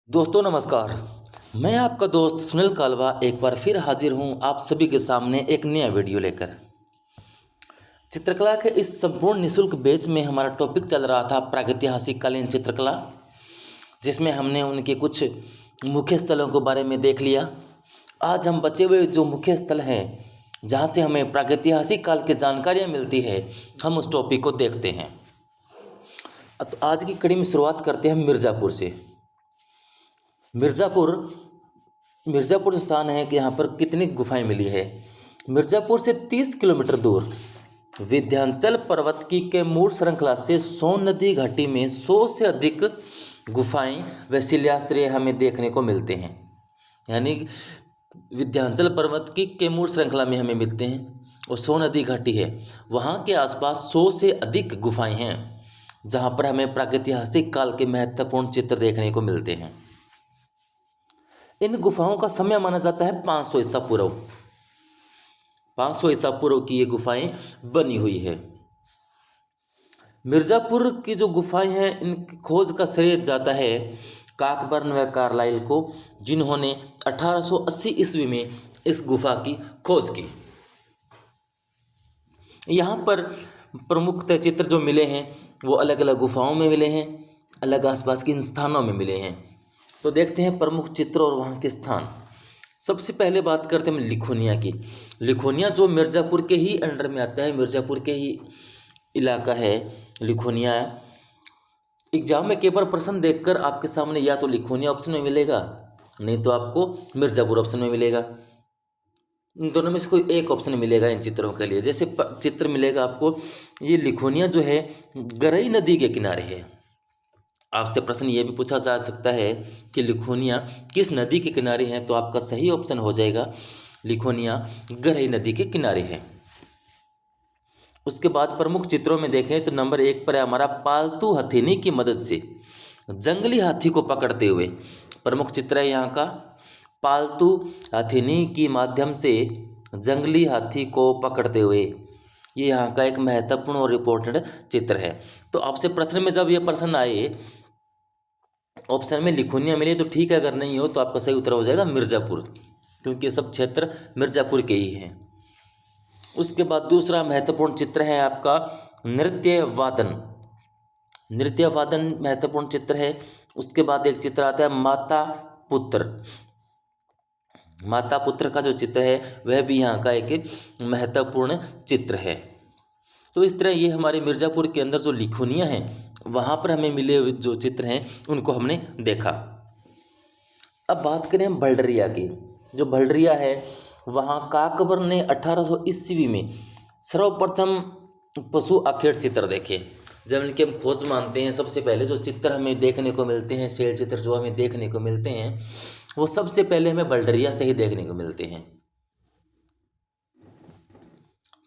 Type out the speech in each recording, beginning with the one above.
दोस्तों नमस्कार। मैं आपका दोस्त सुनील कालवा एक बार फिर हाजिर हूं आप सभी के सामने एक नया वीडियो लेकर। चित्रकला के इस संपूर्ण निःशुल्क बैच में हमारा टॉपिक चल रहा था प्रागैतिहासिक कालीन चित्रकला, जिसमें हमने उनके कुछ मुख्य स्थलों के बारे में देख लिया। आज हम बचे हुए जो मुख्य स्थल हैं जहां से हमें प्रागैतिहासिक काल की जानकारियाँ मिलती है, हम उस टॉपिक को देखते हैं। तो आज की कड़ी में शुरुआत करते हैं मिर्ज़ापुर से। मिर्ज़ापुर मिर्ज़ापुर स्थान है कि यहाँ पर कितनी गुफाएं मिली है। मिर्ज़ापुर से 30 किलोमीटर दूर विंध्याचल पर्वत की कैमूर श्रृंखला से सोन नदी घाटी में 100 से अधिक गुफाएं व शिलाश्रय हमें देखने को मिलते हैं। यानी विंध्याचल पर्वत की कैमूर श्रृंखला में हमें मिलते हैं और सोन नदी घाटी है, वहाँ के आसपास 100 से अधिक गुफाएं हैं जहाँ पर हमें प्रागैतिहासिक काल के महत्वपूर्ण चित्र देखने को मिलते हैं। इन गुफाओं का समय माना जाता है 500 ईसा पूर्व। 500 ईसा पूर्व की ये गुफाएं बनी हुई है। मिर्ज़ापुर की जो गुफाएं हैं, इनकी खोज का श्रेय जाता है काकबर्न व कार्लाइल को, जिन्होंने 1880 ईस्वी में इस गुफा की खोज की। यहाँ पर प्रमुख चित्र जो मिले हैं वो अलग अलग गुफाओं में मिले हैं, अलग आसपास के इन स्थानों में मिले हैं। तो देखते हैं प्रमुख चित्र और वहाँ के स्थान। सबसे पहले बात करते हैं लिखोनिया की। लिखोनिया जो मिर्ज़ापुर के ही अंडर में आता है, मिर्ज़ापुर के ही इलाका है लिखोनिया। एग्जाम में केवल प्रश्न देखकर आपके सामने या तो लिखोनिया ऑप्शन में मिलेगा, नहीं तो आपको मिर्ज़ापुर ऑप्शन में मिलेगा। इन दोनों में से कोई एक ऑप्शन मिलेगा इन चित्रों के लिए। जैसे चित्र मिलेगा आपको, ये लिखोनिया जो है गरई नदी के किनारे है। आपसे प्रश्न ये भी पूछा जा सकता है कि लिखोनिया किस नदी के किनारे है, तो आपका सही ऑप्शन हो जाएगा लिखोनिया गरई नदी के किनारे है। उसके बाद प्रमुख चित्रों में देखें तो नंबर 1 पर है हमारा पालतू हथेनी की मदद से जंगली हाथी को पकड़ते हुए। प्रमुख चित्र है यहाँ का, पालतू हथेनी की माध्यम से जंगली हाथी को पकड़ते हुए। ये यहाँ का एक महत्वपूर्ण और इम्पोर्टेंट चित्र है। तो आपसे प्रश्न में जब ये प्रश्न आए ऑप्शन में लिखोनिया मिले तो ठीक है, अगर नहीं हो तो आपका सही उत्तर हो जाएगा मिर्ज़ापुर, क्योंकि ये सब क्षेत्र मिर्ज़ापुर के ही हैं। उसके बाद दूसरा महत्वपूर्ण चित्र है आपका नृत्य वादन। नृत्य वादन महत्वपूर्ण चित्र है। उसके बाद एक चित्र आता है माता पुत्र। माता पुत्र का जो चित्र है वह भी यहाँ का एक महत्वपूर्ण चित्र है। तो इस तरह ये हमारे मिर्ज़ापुर के अंदर जो लिखोनिया हैं वहाँ पर हमें मिले हुए जो चित्र हैं उनको हमने देखा। अब बात करें हम भल्डरिया की। जो भल्डरिया है वहाँ काकबर ने 1800 ईस्वी में सर्वप्रथम पशु आखेट चित्र देखे। जब इनकी हम खोज मानते हैं, सबसे पहले जो चित्र हमें देखने को मिलते हैं, शैल चित्र जो हमें देखने को मिलते हैं, वो सबसे पहले हमें भल्डरिया से ही देखने को मिलते हैं।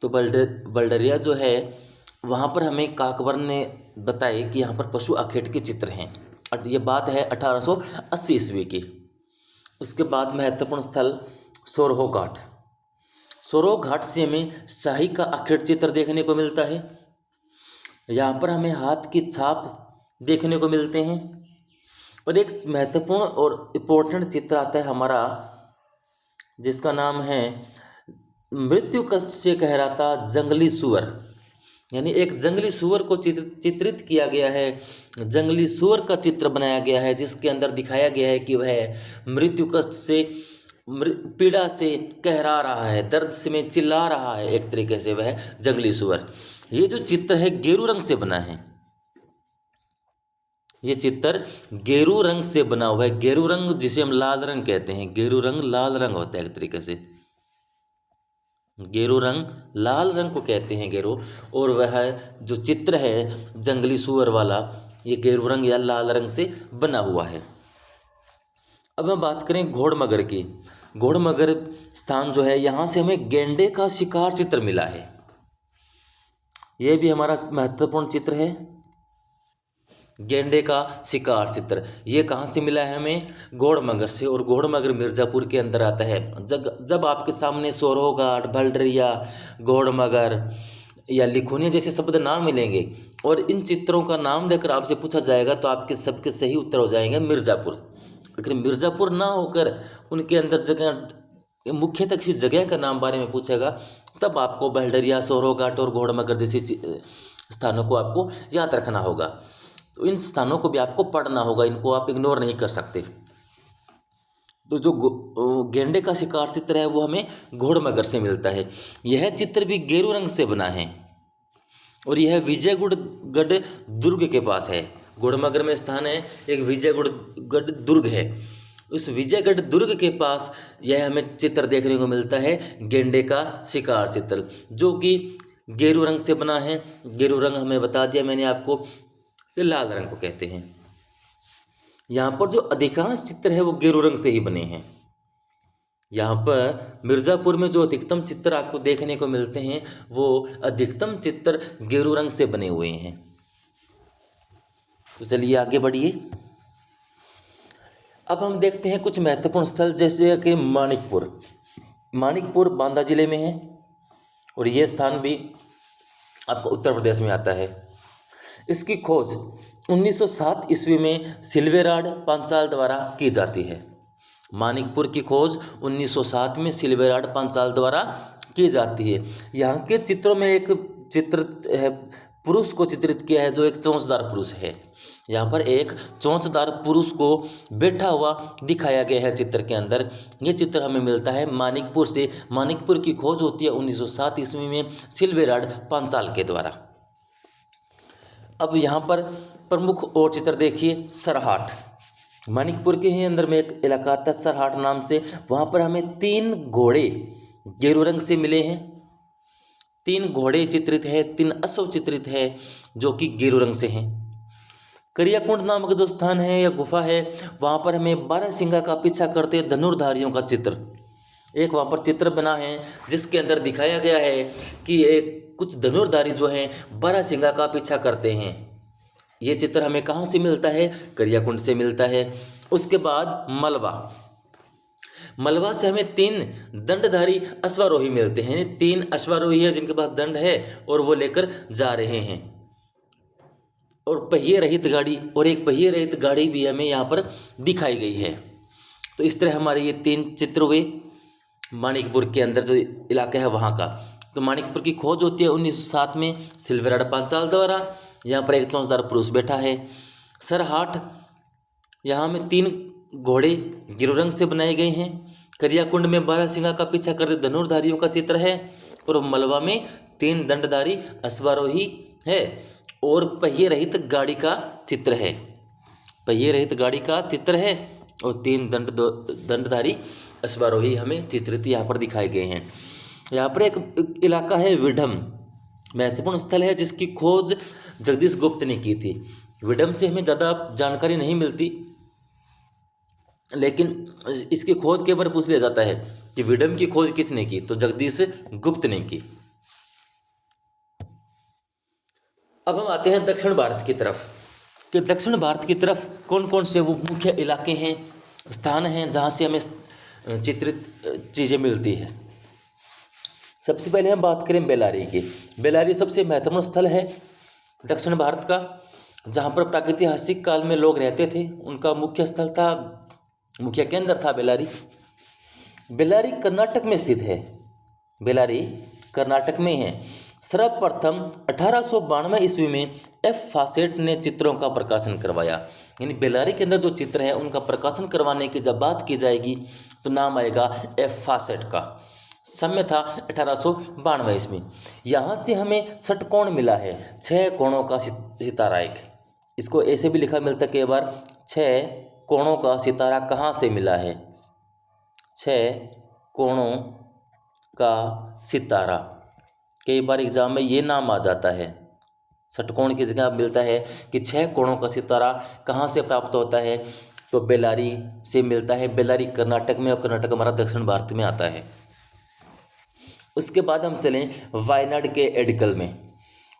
तो भल्डरिया जो है वहाँ पर हमें काकबर ने बताए कि यहाँ पर पशु आखेट के चित्र हैं। और ये बात है 1880 ईस्वी की। उसके बाद महत्वपूर्ण स्थल सोरहो घाट। सोरहो घाट से हमें शाही का आखेट चित्र देखने को मिलता है। यहाँ पर हमें हाथ की छाप देखने को मिलते हैं। और एक महत्वपूर्ण और इम्पोर्टेंट चित्र आता है हमारा, जिसका नाम है मृत्यु कष्ट से कहराता जंगली सुअर। यानी एक जंगली सुअर को चित्रित किया गया है, जंगली सुअर का चित्र बनाया गया है, जिसके अंदर दिखाया गया है कि वह मृत्यु कष्ट से पीड़ा से कहरा रहा है, दर्द से में चिल्ला रहा है, एक तरीके से वह जंगली सुअर। ये जो चित्र है गेरू रंग से बना है। ये चित्र गेरू रंग से बना हुआ है। गेरू रंग जिसे हम लाल रंग कहते हैं, गेरू रंग लाल रंग होता है एक तरीके से। गेरू रंग लाल रंग को कहते हैं गेरू। और वह जो चित्र है जंगली सुअर वाला, ये गेरू रंग या लाल रंग से बना हुआ है। अब हम बात करें घोड़मगर की। घोड़मगर स्थान जो है, यहाँ से हमें गेंडे का शिकार चित्र मिला है। यह भी हमारा महत्वपूर्ण चित्र है, गेंडे का शिकार चित्र। ये कहाँ से मिला है हमें? घोड़मगर से। और घोड़मगर मिर्ज़ापुर के अंदर आता है। जब आपके सामने सोरहो घाट, भल्डरिया, घोड़मगर या लिखोनिया जैसे शब्द नाम मिलेंगे और इन चित्रों का नाम देकर आपसे पूछा जाएगा तो आपके सबके सही उत्तर हो जाएंगे मिर्ज़ापुर। अगर मिर्ज़ापुर ना होकर उनके अंदर जगह मुख्यतः किसी जगह का नाम बारे में पूछेगा तब आपको बल्डरिया, सोरोघाट और घोड़मगर जैसे स्थानों को आपको याद रखना होगा। तो इन स्थानों को भी आपको पढ़ना होगा, इनको आप इग्नोर नहीं कर सकते। तो जो गेंडे का शिकार चित्र है वो हमें घोड़मगर से मिलता है। यह चित्र भी गेरू रंग से बना है और यह विजयगढ़ दुर्ग के पास है। घोड़मगर में स्थान है एक विजयगढ़ दुर्ग है। उस विजयगढ़ दुर्ग के पास यह हमें चित्र देखने को मिलता है, गेंडे का शिकार चित्र, जो कि गेरू रंग से बना है। गेरू रंग हमें बता दिया मैंने आपको कि लाल रंग को कहते हैं। यहाँ पर जो अधिकांश चित्र है वो गेरू रंग से ही बने हैं। यहाँ पर मिर्ज़ापुर में जो अधिकतम चित्र आपको देखने को मिलते हैं वो अधिकतम चित्र गेरू रंग से बने हुए हैं। तो चलिए आगे बढ़िए। अब हम देखते हैं कुछ महत्वपूर्ण स्थल, जैसे कि मानिकपुर। मानिकपुर बांदा जिले में है और ये स्थान भी आपको उत्तर प्रदेश में आता है। इसकी खोज 1907 ईस्वी में सिल्वेराड पांचाल द्वारा की जाती है। मानिकपुर की खोज 1907 में सिल्वेराड पांचाल द्वारा की जाती है। यहाँ के चित्रों में एक चित्र है, पुरुष को चित्रित किया है जो एक चोंचदार पुरुष है। यहाँ पर एक चोंचदार पुरुष को बैठा हुआ दिखाया गया है चित्र के अंदर। ये चित्र हमें मिलता है मानिकपुर से। मानिकपुर की खोज होती है 1907 ईस्वी में सिल्वेराड पांचाल के द्वारा। अब यहाँ पर प्रमुख और चित्र देखिए, सरहाट। मानिकपुर के ही अंदर में एक इलाका था सरहाट नाम से। वहाँ पर हमें 3 घोड़े गेरू रंग से मिले हैं। 3 घोड़े चित्रित है, 3 अश्व चित्रित है जो कि गेरू रंग से हैं। करियाकुंड नामक जो स्थान है या गुफा है, वहाँ पर हमें 12 सिंगा का पीछा करते धनुर्धारियों का चित्र, एक वहाँ पर चित्र बना है जिसके अंदर दिखाया गया है कि एक कुछ धनुर्धारी जो हैं 12 सिंगा का पीछा करते हैं। ये चित्र हमें कहाँ से मिलता है? करियाकुंड से मिलता है। उसके बाद मलबा से हमें 3 दंडधारी अश्वारोही मिलते हैं। 3 अश्वारोही है जिनके पास दंड है और वो लेकर जा रहे हैं। और पहिए रहित गाड़ी और एक पहिए रहित गाड़ी भी हमें यहाँ पर दिखाई गई है। तो इस तरह हमारे ये 3 चित्र हुए मानिकपुर के अंदर जो इलाका है वहाँ का। तो मानिकपुर की खोज होती है 1907 में सिल्वेराड पांचाल द्वारा। यहाँ पर एक चौंचदार पुरुष बैठा है। सरहाट, यहाँ में 3 घोड़े गेरू रंग से बनाए गए हैं। करियाकुंड में 12 सिंगा का पीछा करते धनुर्धारियों का चित्र है। और मलबा में 3 दंडधारी अश्वारोही है और पहिए रहित गाड़ी का चित्र है। पहिए रहित गाड़ी का चित्र है और 3 दंडधारी अश्वारोही हमें चित्रित यहाँ पर दिखाए गए हैं। यहाँ पर एक इलाका है विडम, महत्वपूर्ण स्थल है जिसकी खोज जगदीश गुप्त ने की थी। विडम से हमें ज़्यादा जानकारी नहीं मिलती, लेकिन इसकी खोज के बार पूछ लिया जाता है कि विडम की खोज किसने की, तो जगदीश गुप्त ने की। अब हम आते हैं दक्षिण भारत की तरफ कि दक्षिण भारत की तरफ कौन कौन से वो मुख्य इलाके हैं, स्थान हैं जहाँ से हमें चित्रित चीज़ें मिलती है। सबसे पहले हम बात करें बेलारी की। बेलारी सबसे महत्वपूर्ण स्थल है दक्षिण भारत का, जहाँ पर प्रागैतिहासिक काल में लोग रहते थे। उनका मुख्य स्थल था, मुख्य केंद्र था बेलारी। बेलारी कर्नाटक में स्थित है। बेलारी कर्नाटक में है। सर्वप्रथम 1892 ईस्वी में एफ फासेट ने चित्रों का प्रकाशन करवाया। यानी बेलारी के अंदर जो चित्र है उनका प्रकाशन करवाने की जब बात की जाएगी तो नाम आएगा एफ फासेट का। समय था 1892 ईस्वी। यहाँ से हमें षटकोण मिला है, 6 कोणों का सितारा। एक इसको ऐसे भी लिखा मिलता है कई बार, 6 कोणों का सितारा कहाँ से मिला है? 6 कोणों का सितारा। कई बार एग्जाम में ये नाम आ जाता है, षटकोण की जगह मिलता है कि 6 कोणों का सितारा कहाँ से प्राप्त होता है, तो बेलारी से मिलता है। बेलारी कर्नाटक में और कर्नाटक हमारा दक्षिण भारत में आता है। उसके बाद हम चलें वायनाड के एडिकल में।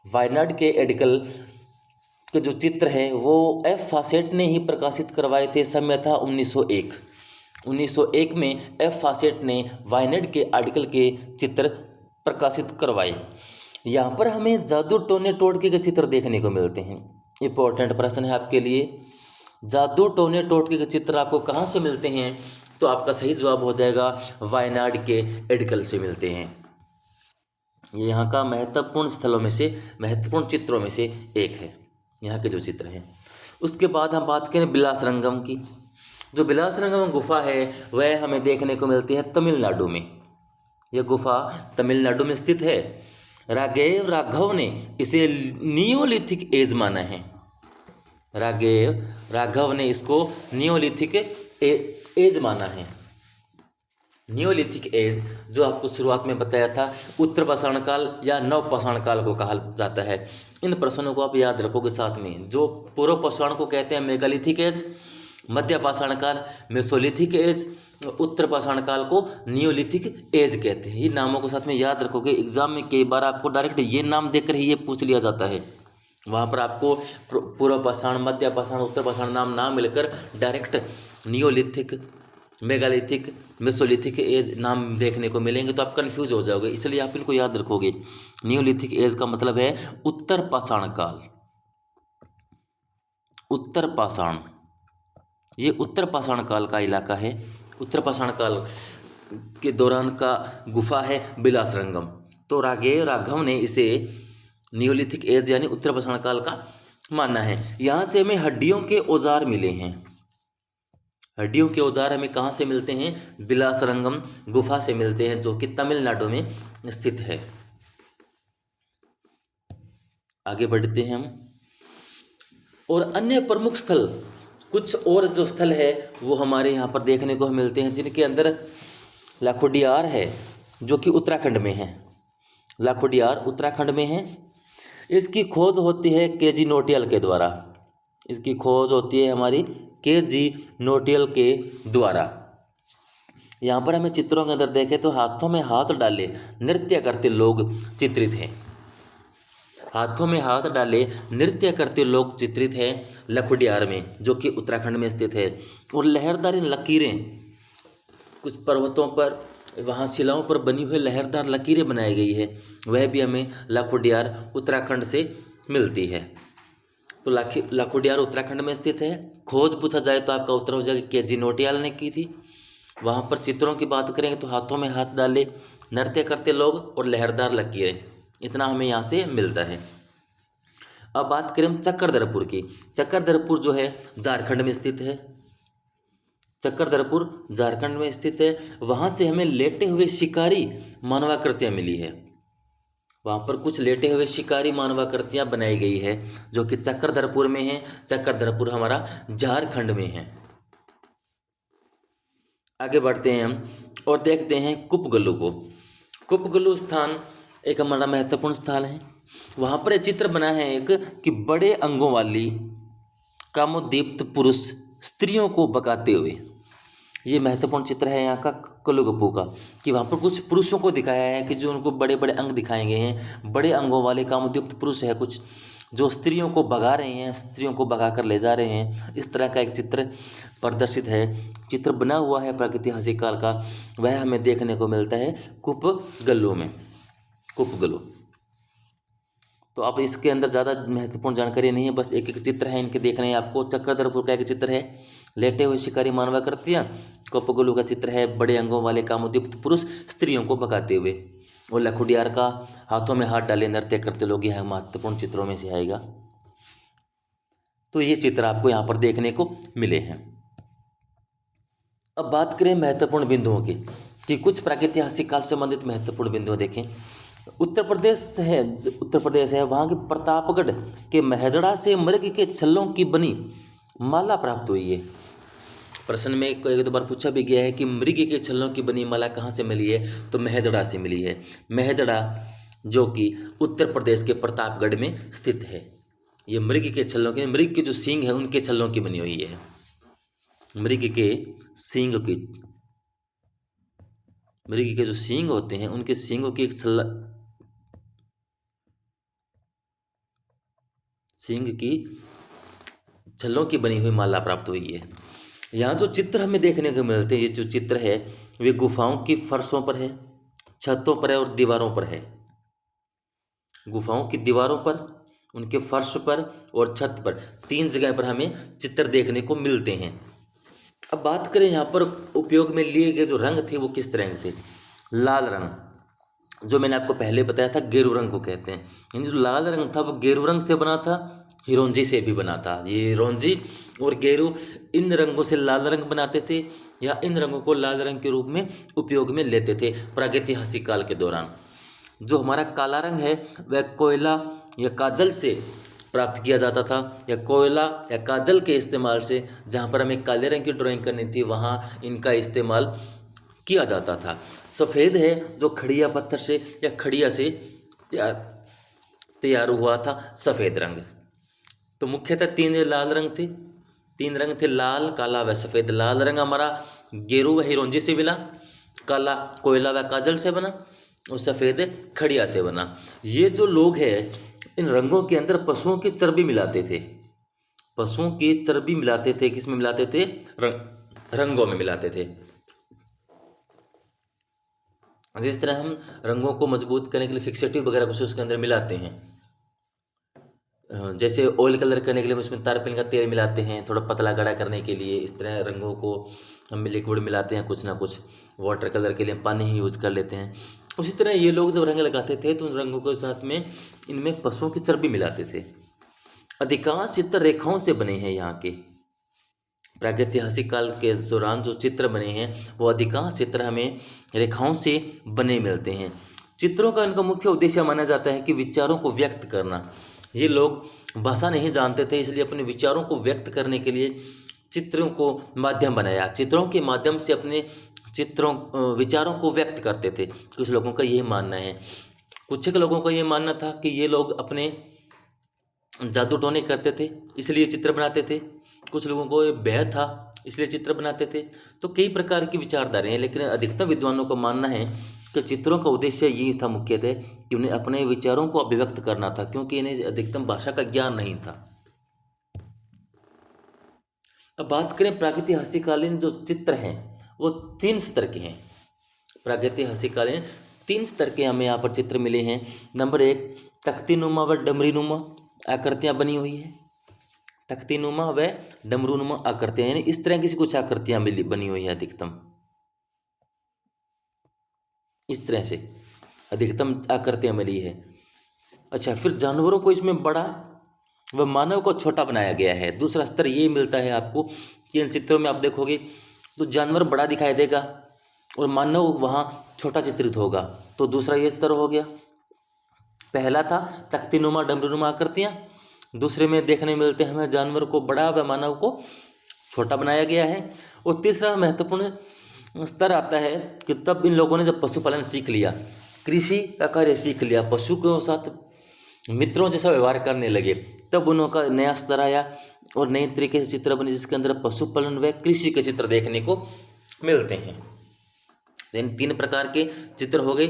वायनाड के एडिकल के जो चित्र है वो एफ फासेट ने ही प्रकाशित करवाए थे। समय था 1901। 1901 में एफ फासेट ने वायनाड के आर्टिकल के चित्र प्रकाशित करवाए। यहाँ पर हमें जादू टोने टोटके के चित्र देखने को मिलते हैं। इंपॉर्टेंट प्रश्न है आपके लिए। जादू टोने टोटके के चित्र आपको कहाँ से मिलते हैं? तो आपका सही जवाब हो जाएगा वायनाड के एडकल से मिलते हैं। ये यहाँ का महत्वपूर्ण स्थलों में से, महत्वपूर्ण चित्रों में से एक है, यहाँ के जो चित्र हैं। उसके बाद हम बात करें बिलासरंगम की। जो बिलासरंगम गुफा है वह हमें देखने को मिलती है तमिलनाडु में। यह गुफा तमिलनाडु में स्थित है। राघव ने इसे नियोलिथिक एज माना है। राघव ने इसको नियोलिथिक एज माना है। नियोलिथिक एज जो आपको शुरुआत में बताया था, उत्तर पाषाण काल या नव पाषाण काल को कहा जाता है। इन प्रश्नों को आप याद रखोगे साथ में। जो पूर्व पाषाण को कहते हैं मेगालिथिक एज, मध्य पाषाण काल मेसोलिथिक एज, उत्तर पाषाण काल को नियोलिथिक एज कहते हैं। ये नामों को साथ में याद रखोगे। एग्जाम में कई बार आपको डायरेक्ट ये नाम देकर ही ये पूछ लिया जाता है। वहाँ पर आपको पूर्व पाषाण, मध्य पाषाण, उत्तर पाषाण नाम ना मिलकर direct Neolithic, megalithic, Mesolithic as नाम देखने को मिलेंगे, तो आप कंफ्यूज हो जाओगे। इसलिए आप इनको याद रखोगे। नियोलिथिक एज का मतलब है उत्तर पाषाण काल। उत्तर पाषाण, ये उत्तर पाषाण काल का इलाका है। उत्तर पाषाण काल के दौरान का गुफा है बिलासरंगम। तो राघव ने इसे नियोलिथिक एज यानी उत्तर पाषाण काल का मानना है। यहाँ से हमें हड्डियों के औजार मिले हैं। हड्डियों के औजार हमें कहाँ से मिलते हैं? बिलासरंगम गुफा से मिलते हैं, जो कि तमिलनाडु में स्थित है। आगे बढ़ते हैं हम। और अन्य प्रमुख स्थल, कुछ और जो स्थल है वो हमारे यहाँ पर देखने को मिलते हैं, जिनके अंदर लाखोडियार है, जो कि उत्तराखंड में है। लाखोडियार उत्तराखंड में है। इसकी खोज होती है केजी नोटियल के द्वारा। इसकी खोज होती है हमारी केजी नोटियल के द्वारा। यहाँ पर हमें चित्रों के अंदर देखें तो हाथों में हाथ डाले नृत्य करते लोग चित्रित हैं। हाथों में हाथ डाले नृत्य करते लोग चित्रित हैं लखोडियार में, जो कि उत्तराखंड में स्थित है। और लहरदार लकीरें, कुछ पर्वतों पर वहाँ शिलाओं पर बनी हुई लहरदार लकीरें बनाई गई है, वह भी हमें लाखोडियार उत्तराखंड से मिलती है। तो लाखोडियार उत्तराखंड में स्थित है। खोज पूछा जाए तो आपका उत्तर हो जाएगा केजी नोटियाल ने की थी। वहाँ पर चित्रों की बात करेंगे तो हाथों में हाथ डाले नृत्य करते लोग और लहरदार लकीरें, इतना हमें यहाँ से मिलता है। अब बात करें चक्रधरपुर की। चक्रधरपुर जो है झारखंड में स्थित है। चक्रधरपुर झारखंड में स्थित है। वहाँ से हमें लेटे हुए शिकारी मानवाकृतियाँ मिली है। वहाँ पर कुछ लेटे हुए शिकारी मानवाकृतियाँ बनाई गई है, जो कि चक्रधरपुर में है। चक्रधरपुर हमारा झारखंड में है। आगे बढ़ते हैं हम और देखते हैं कुपगलू को। कुपगलू स्थान एक हमारा महत्वपूर्ण स्थल है। वहाँ पर एक चित्र बना है एक कि बड़े अंगों वाली कामोद्दीप्त पुरुष स्त्रियों को भगाते हुए। ये महत्वपूर्ण चित्र है यहाँ का कुलगुप्पू का, कि वहाँ पर कुछ पुरुषों को दिखाया है कि जो उनको बड़े बड़े अंग दिखाए गए हैं। बड़े अंगों वाले कामोद्दीप्त पुरुष है कुछ, जो स्त्रियों को भगा रहे हैं, स्त्रियों को भगा कर ले जा रहे हैं। इस तरह का एक चित्र प्रदर्शित है, चित्र बना हुआ है प्रागैतिहासिक काल का। वह हमें देखने को मिलता है कुपगलू में। कुपगलू तो आप इसके अंदर ज़्यादा महत्वपूर्ण जानकारी नहीं है, बस एक एक चित्र है, इनके देखने हैं आपको। चक्रधरपुर का एक चित्र है लेटे हुए शिकारी मानवाकृतियाँ। कुपगलू का चित्र है बड़े अंगों वाले कामोद्दीप्त पुरुष स्त्रियों को भगाते हुए। और लखोडियार का हाथों में हाथ डाले नृत्य करते लोग, यह महत्वपूर्ण चित्रों में से आएगा। तो ये चित्र आपको यहाँ पर देखने को मिले हैं। अब बात करें महत्वपूर्ण बिंदुओं की, कि कुछ प्रागैतिहासिक काल से संबंधित महत्वपूर्ण बिंदु देखें। उत्तर प्रदेश है, वहाँ के प्रतापगढ़ के मेहदड़ा से मृग के छल्लों की बनी माला प्राप्त हुई है। प्रश्न में एक दो बार पूछा भी गया है कि मृग के छल्लों की बनी माला कहाँ से मिली है, तो मेहदड़ा से मिली है। मेहदड़ा जो कि उत्तर प्रदेश के प्रतापगढ़ में स्थित है। ये मृग के छल्लों की, मृग के जो सींग है उनके छल्लों की बनी हुई है। मृग के जो सींग होते हैं उनके सींगों की एक सींग की छल्लों की बनी हुई माला प्राप्त हुई है। यहाँ जो चित्र हमें देखने को मिलते हैं, ये जो चित्र है वे गुफाओं की फर्शों पर है, छतों पर है और दीवारों पर है। गुफाओं की दीवारों पर उनके फर्श पर और छत पर, 3 जगह पर हमें चित्र देखने को मिलते हैं। अब बात करें यहाँ पर उपयोग में लिए गए जो रंग थे वो किस तरह के थे। लाल रंग, जो मैंने आपको पहले बताया था, गेरू रंग को कहते हैं। यानी जो लाल रंग था वो गेरू रंग से बना था, हिरोंजी से भी बना था। ये हिरोंजी और गेरू, इन रंगों से लाल रंग बनाते थे या इन रंगों को लाल रंग के रूप में उपयोग में लेते थे प्रागैतिहासिक काल के दौरान। जो हमारा काला रंग है वह कोयला या काजल से प्राप्त किया जाता था, या कोयला या काजल के इस्तेमाल से, जहाँ पर हमें काले रंग की ड्राइंग करनी थी वहाँ इनका इस्तेमाल किया जाता था। सफ़ेद है जो खड़िया पत्थर से या खड़िया से तैयार हुआ था सफ़ेद रंग। तो मुख्यतः 3 लाल रंग थे, 3 रंग थे, लाल, काला व सफ़ेद। लाल रंग हमारा गेरू व हिरोंजी से मिला, काला कोयला व काजल से बना और सफ़ेद खड़िया से बना। ये जो लोग हैं इन रंगों के अंदर पशुओं की चर्बी मिलाते थे, पशुओं की चर्बी मिलाते थे। किस में मिलाते थे? रंगों में मिलाते थे। जिस तरह हम रंगों को मजबूत करने के लिए फिक्सेटिव वगैरह कुछ उसके अंदर मिलाते हैं, जैसे ऑयल कलर करने के लिए उसमें तारपीन का तेल मिलाते हैं, थोड़ा पतला गाढ़ा करने के लिए। इस तरह रंगों को हम लिक्विड मिलाते हैं कुछ ना कुछ। वाटर कलर के लिए पानी ही यूज़ कर लेते हैं। उसी तरह ये लोग जब रंग लगाते थे तो उन रंगों के साथ में इनमें पशुओं की चर्बी मिलाते थे। अधिकांश चित्र रेखाओं से बने हैं। यहाँ के प्रागैतिहासिक काल के दौरान जो चित्र बने हैं वो अधिकांश चित्र हमें रेखाओं से बने मिलते हैं। चित्रों का इनका मुख्य उद्देश्य माना जाता है कि विचारों को व्यक्त करना। ये लोग भाषा नहीं जानते थे, इसलिए अपने विचारों को व्यक्त करने के लिए चित्रों को माध्यम बनाया। चित्रों के माध्यम से अपने विचारों को व्यक्त करते थे। कुछ लोगों का यही मानना है। कुछ एक लोगों का ये मानना था कि ये लोग अपने जादू टोने करते थे इसलिए चित्र बनाते थे। कुछ लोगों को ये भय था इसलिए चित्र बनाते थे। तो कई प्रकार की विचारधाराएं हैं, लेकिन अधिकतर विद्वानों का मानना है कि चित्रों का उद्देश्य यही था मुख्यतः कि उन्हें अपने विचारों को अभिव्यक्त करना था, क्योंकि इन्हें अधिकतम भाषा का ज्ञान नहीं था। अब बात करें प्रागैतिहासिककालीन जो चित्र हैं वो 3 स्तर के हैं। प्रागैतिहासिककालीन 3 स्तर के हमें यहाँ पर चित्र मिले हैं। नंबर 1, तख्तीनुमा व डमरीनुमा आकृतियाँ बनी हुई है। तख्तीनुमा व डमरूनुमा आकृतियाँ, यानी इस तरह की कुछ आकृतियाँ बनी हुई है। अधिकतम इस तरह से अधिकतम आकृतियाँ मिली है। अच्छा, फिर जानवरों को इसमें बड़ा व मानव को छोटा बनाया गया है। दूसरा स्तर ये मिलता है आपको कि इन चित्रों में आप देखोगे तो जानवर बड़ा दिखाई देगा और मानव वहाँ छोटा चित्रित होगा। तो दूसरा ये स्तर हो गया। पहला था तख्तीनुमा डमरूनुमा आकृतियाँ, दूसरे में देखने मिलते हैं हमें जानवर को बड़ा व मानव को छोटा बनाया गया है। और तीसरा महत्वपूर्ण स्तर आता है कि तब इन लोगों ने जब पशुपालन सीख लिया, कृषि का कार्य सीख लिया, पशु के साथ मित्रों जैसा व्यवहार करने लगे, तब उनका नया स्तर आया और नए तरीके से चित्र बने जिसके अंदर पशुपालन व कृषि के चित्र देखने को मिलते हैं। तो इन 3 प्रकार के चित्र हो गए,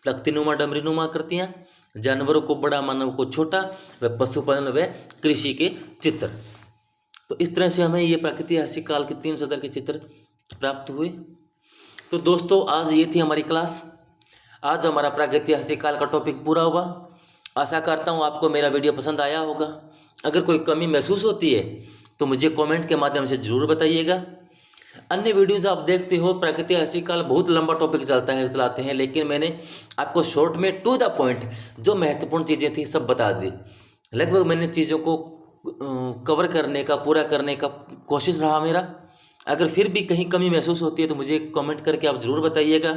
तख्तीनुमा डमरीनुमा आकृतियाँ, जानवरों को बड़ा मानव को छोटा, व पशुपालन व कृषि के चित्र। तो इस तरह से हमें ये प्रागैतिहासिक काल के 3 स्तर के चित्र प्राप्त हुए। तो दोस्तों आज ये थी हमारी क्लास। आज हमारा प्रागैतिहासिक काल का टॉपिक पूरा हुआ। आशा करता हूँ आपको मेरा वीडियो पसंद आया होगा। अगर कोई कमी महसूस होती है तो मुझे कमेंट के माध्यम से ज़रूर बताइएगा। अन्य वीडियोज़ आप देखते हो, प्रागैतिहासिक काल बहुत लंबा टॉपिक चलाते हैं, लेकिन मैंने आपको शॉर्ट में टू द पॉइंट जो महत्वपूर्ण चीज़ें थी सब बता दी। लगभग मैंने चीज़ों को कवर करने का, पूरा करने का कोशिश रहा मेरा। अगर फिर भी कहीं कमी महसूस होती है तो मुझे कमेंट करके आप ज़रूर बताइएगा।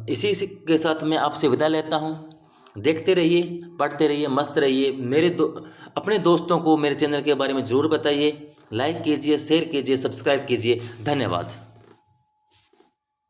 इसी के साथ मैं आपसे विदा लेता हूँ। देखते रहिए, पढ़ते रहिए, मस्त रहिए। अपने दोस्तों को मेरे चैनल के बारे में ज़रूर बताइए। लाइक कीजिए, शेयर कीजिए, सब्सक्राइब कीजिए। धन्यवाद।